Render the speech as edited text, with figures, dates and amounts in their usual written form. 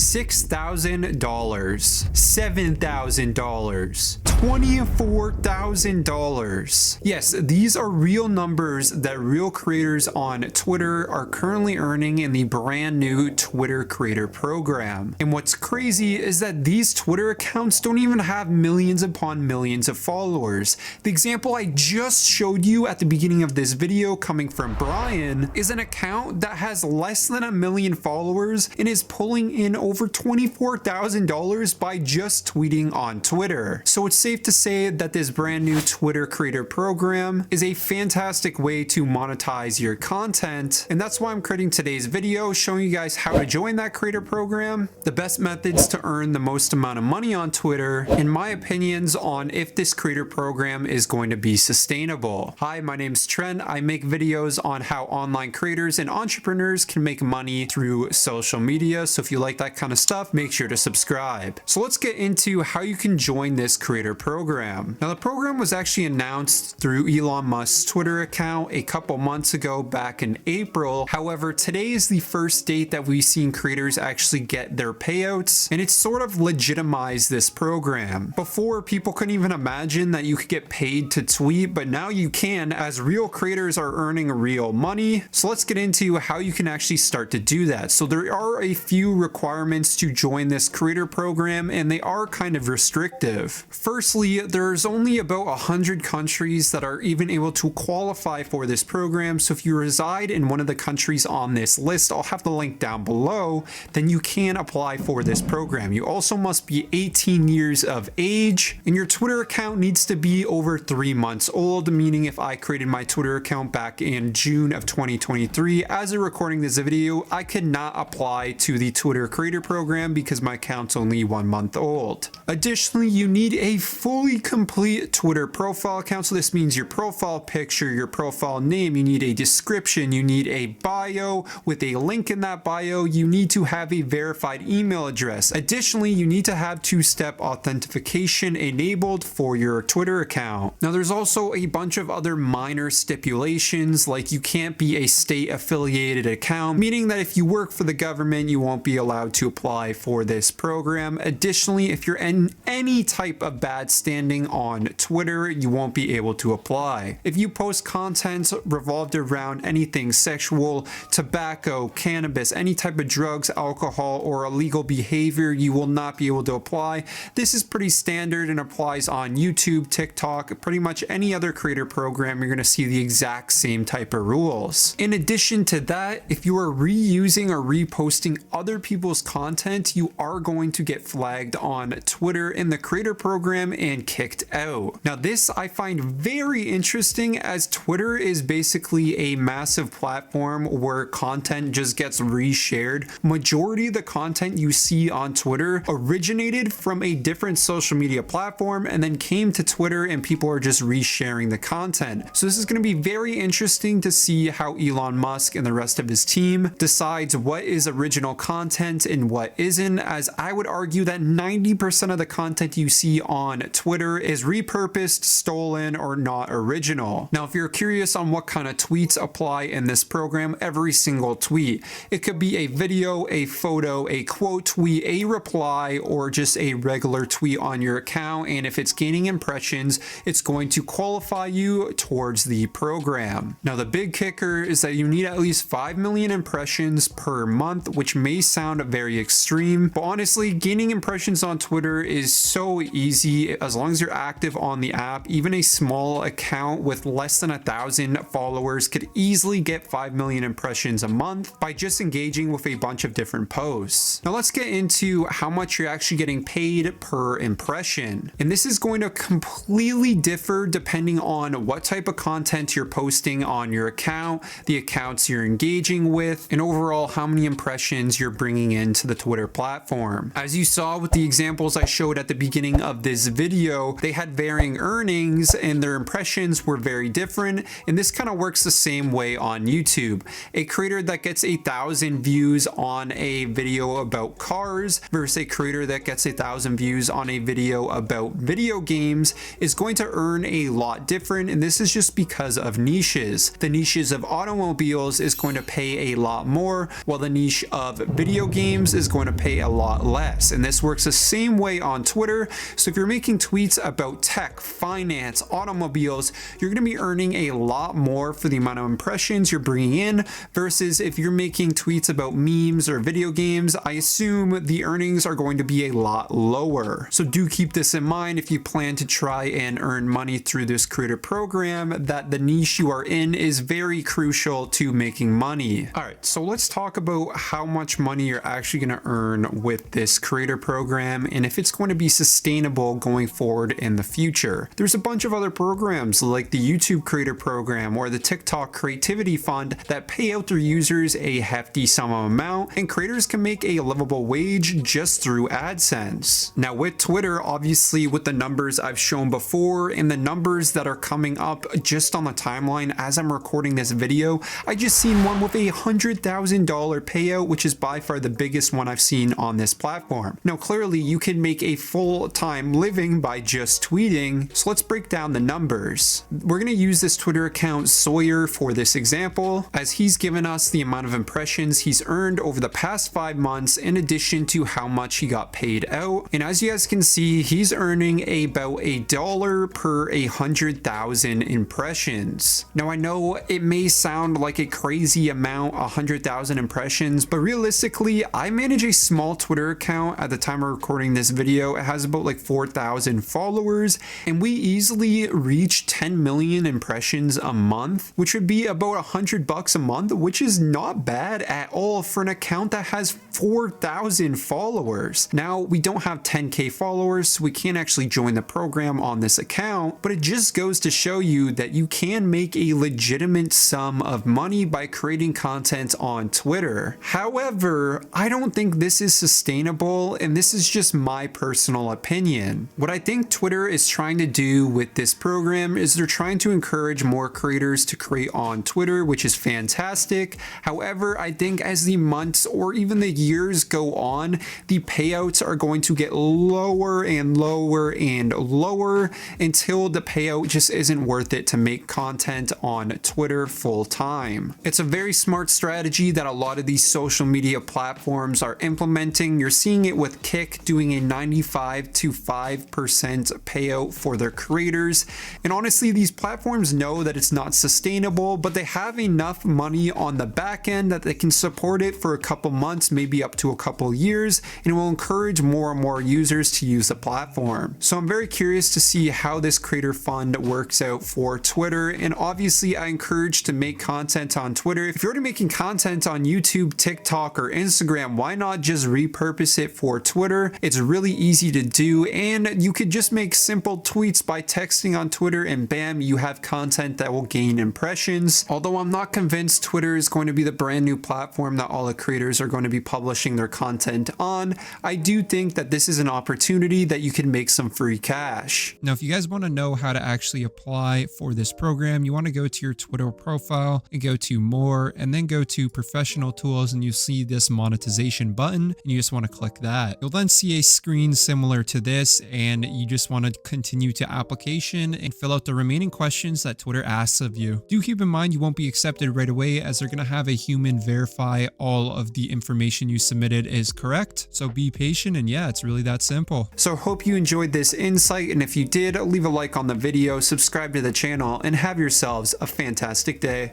$6,000, $7,000, $24,000. Yes, these are real numbers that real creators on Twitter are currently earning in the brand new Twitter Creator Program. And what's crazy is that these Twitter accounts don't even have millions upon millions of followers. The example I just showed you at the beginning of this video coming from Brian is an account that has less than 1 million followers and is pulling in over $24,000 by just tweeting on Twitter. So it's safe to say that this brand new Twitter Creator Program is a fantastic way to monetize your content, and that's why I'm creating today's video showing you guys how to join that creator program, the best methods to earn the most amount of money on Twitter, and my opinions on if this creator program is going to be sustainable. Hi, my name's Trent. I make videos on how online creators and entrepreneurs can make money through social media, so if you like that kind of stuff, make sure to subscribe. So let's get into how you can join this creator program. Now, the program was actually announced through Elon Musk's Twitter account a couple months ago back in April. However, today is the first date that we've seen creators actually get their payouts, and it's sort of legitimized this program. Before, people couldn't even imagine that you could get paid to tweet, but now you can, as real creators are earning real money. So let's get into how you can actually start to do that. So there are a few requirements to join this creator program, and they are kind of restrictive. Firstly, there's only about 100 countries that are even able to qualify for this program. So if you reside in one of the countries on this list, I'll have the link down below, then you can apply for this program. You also must be 18 years of age, and your Twitter account needs to be over 3 months old, meaning if I created my Twitter account back in June of 2023, as of recording this video, I could not apply to the Twitter Creator Program because my account's only 1 month old. Additionally, you need a fully complete Twitter profile account. So this means your profile picture, your profile name, you need a description, you need a bio with a link in that bio, you need to have a verified email address. Additionally, you need to have two-step authentication enabled for your Twitter account. Now, there's also a bunch of other minor stipulations, like you can't be a state affiliated account, meaning that if you work for the government, you won't be allowed to apply for this program. Additionally, if you're in any type of bad standing on Twitter, you won't be able to apply. If you post content revolved around anything sexual, tobacco, cannabis, any type of drugs, alcohol, or illegal behavior, you will not be able to apply. This is pretty standard and applies on YouTube, TikTok, pretty much any other creator program. You're going to see the exact same type of rules. In addition to that, if you are reusing or reposting other people's content, you are going to get flagged on Twitter in the creator program and kicked out. Now, this I find very interesting, as Twitter is basically a massive platform where content just gets reshared. Majority of the content you see on Twitter originated from a different social media platform and then came to Twitter, and people are just resharing the content. So this is going to be very interesting to see how Elon Musk and the rest of his team decides what is original content and what isn't, as I would argue that 90% of the content you see on Twitter is repurposed, stolen, or not original. Now, if you're curious on what kind of tweets apply in this program, every single tweet. It could be a video, a photo, a quote tweet, a reply, or just a regular tweet on your account, and if it's gaining impressions, it's going to qualify you towards the program. Now, the big kicker is that you need at least 5 million impressions per month, which may sound very extreme, but honestly, gaining impressions on Twitter is so easy. As long as you're active on the app, even a small account with less than 1,000 followers could easily get 5 million impressions a month by just engaging with a bunch of different posts. Now, let's get into how much you're actually getting paid per impression. And this is going to completely differ depending on what type of content you're posting on your account, the accounts you're engaging with, and overall how many impressions you're bringing into the Twitter platform. As you saw with the examples I showed at the beginning of this video, they had varying earnings and their impressions were very different, and this kind of works the same way on YouTube. A creator that gets 1,000 views on a video about cars versus a creator that gets 1,000 views on a video about video games is going to earn a lot different, and this is just because of niches. The niches of automobiles is going to pay a lot more, while the niche of video games platforms is going to pay a lot less. And this works the same way on Twitter. So if you're making tweets about tech, finance, automobiles, you're going to be earning a lot more for the amount of impressions you're bringing in versus if you're making tweets about memes or video games, I assume the earnings are going to be a lot lower. So do keep this in mind if you plan to try and earn money through this creator program, that the niche you are in is very crucial to making money. All right, so let's talk about how much money you're actually going to earn with this creator program and if it's going to be sustainable going forward in the future. There's a bunch of other programs like the YouTube creator program or the TikTok creativity fund that pay out their users a hefty sum of amount, and creators can make a livable wage just through AdSense. Now with Twitter, obviously with the numbers I've shown before and the numbers that are coming up just on the timeline as I'm recording this video, I just seen one with $100,000 payout, which is by far the biggest one I've seen on this platform. Now clearly you can make a full-time living by just tweeting, so let's break down the numbers. We're going to use this Twitter account Sawyer for this example, as he's given us the amount of impressions he's earned over the past 5 months in addition to how much he got paid out. And as you guys can see, he's earning about $1 per 100,000 impressions. Now I know it may sound like a crazy amount, 100,000 impressions, but realistically I manage a small Twitter account at the time of recording this video. It has about like 4,000 followers, and we easily reach 10 million impressions a month, which would be about $100 a month, which is not bad at all for an account that has 4,000 followers. Now we don't have 10k followers, so we can't actually join the program on this account, but it just goes to show you that you can make a legitimate sum of money by creating content on Twitter. However, I don't think this is sustainable, and this is just my personal opinion. What I think Twitter is trying to do with this program is they're trying to encourage more creators to create on Twitter, which is fantastic. However, I think as the months or even the years go on, the payouts are going to get lower and lower and lower until the payout just isn't worth it to make content on Twitter full time. It's a very smart strategy that a lot of these social media platforms are implementing. You're seeing it with Kick doing a 95 to 5% payout for their creators. And honestly, these platforms know that it's not sustainable, but they have enough money on the back end that they can support it for a couple months, maybe up to a couple years, and it will encourage more and more users to use the platform. So I'm very curious to see how this creator fund works out for Twitter. And obviously I encourage to make content on Twitter. If you're already making content on YouTube, TikTok, or Instagram, why not just repurpose it for Twitter? It's really easy to do, and you could just make simple tweets by texting on Twitter and bam, you have content that will gain impressions. Although I'm not convinced Twitter is going to be the brand new platform that all the creators are going to be publishing their content on, I do think that this is an opportunity that you can make some free cash. Now, if you guys want to know how to actually apply for this program, you want to go to your Twitter profile and go to more, and then go to professional tools, and you see this monetization button, and you just want to click that. You'll then see a screen similar to this, and you just want to continue to application and fill out the remaining questions that Twitter asks of you. Do keep in mind you won't be accepted right away, as they're going to have a human verify all of the information you submitted is correct. So be patient, and yeah, it's really that simple. So hope you enjoyed this insight, and if you did, leave a like on the video, subscribe to the channel, and have yourselves a fantastic day.